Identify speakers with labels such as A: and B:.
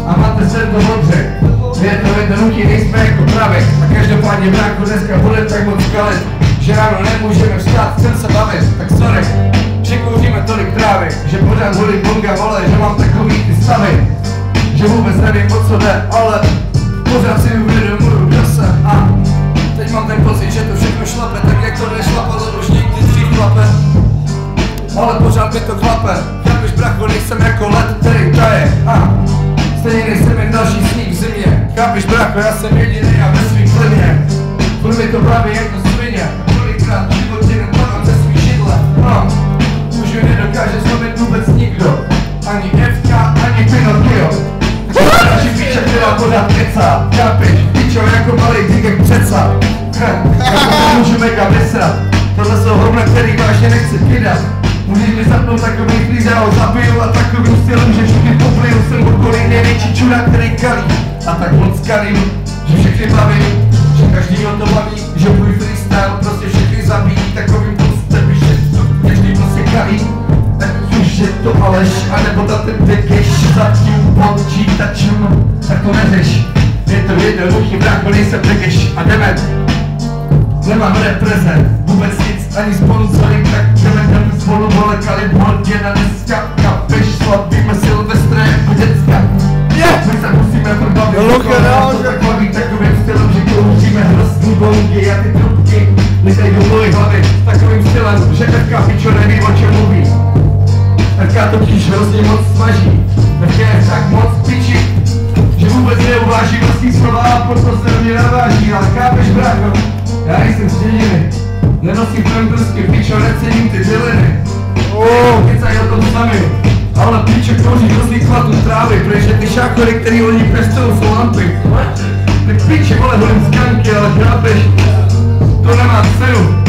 A: A máte se to dobře. Je to jednoduchý, nejsme jako pravek. A každopádně brácho dneska bude tak moc kalit, že ráno nemůžeme vstát, chcem se bavit. Tak sorry, že kouříme tolik trávy, že pořád volím bonga vole, že mám takový ty stavy, že vůbec nevím o co jde, ale pořád si uvědomuju, kdo jsem. A teď mám ten pocit, že to všechno šlape, tak jak to nešlapalo už nikdy dřív chlape. Ale pořád mi to chlape, chápeš bracho, nejsem jako led, který taje. A stejně nejsem jen další sníh v zimě. Chápeš bracho, já jsem jediný a ve svým klimě. Furt mi to baví jako svině. Kolikrát v životě nepadám ze svý židle. Už mi nedokáže zlomit vůbec nikdo. Ani FK, ani Pinocchio. Takže píče, která pořád kecá. Chápeš, píčo jako malý díkek přeca. Jako to můžu mega vysrat. Tohle jsou hovna, který vážně nechci vydat. Můžeš mi zapnout takový klíz, já ho zabiju a takovým stylem, že všichni popliju. Jsem okolí největší čura, který kalí. A tak moc kalím, že všechny baví, že každýho to baví, že můj freestyle prostě všechny zabíjí. Takovým postem, že to každý prostě kalí. Tak už je to Aleš, anebo ta ten dekeš za tím počítačem. Tak to neřeš, je to jednoduchý brácho, nejsem dekeš a jdeme. Nemám reprezent, vůbec nic, ani sponsoring, tak jdeme tam spolu, vole, kalibor, děna dneska, kapeš, slavíme Silvestre jako děcka. My se musíme probavit, takovým stylem, že kouříme hrozný bongy a ty trubky lidej do mojí hlavy, takovým stylem, že FK pičo neví, o čem mluví. FK totiž hrozně moc smaží, FK je tak moc piči, že vůbec neuváží vlastní slova a proto se mě naváží, ale chápeš brácho? Já nejsem stěniny, nenosím pembrsky, pičo, necením ty dyliny. Kecají o tom sami, ale pičo kouří hrozný chvatů trávy, protože ty šákory, který oni pěstují, jsou lampy. Ty piče, vole, holím skanky, ale chápeš, to nemá cenu.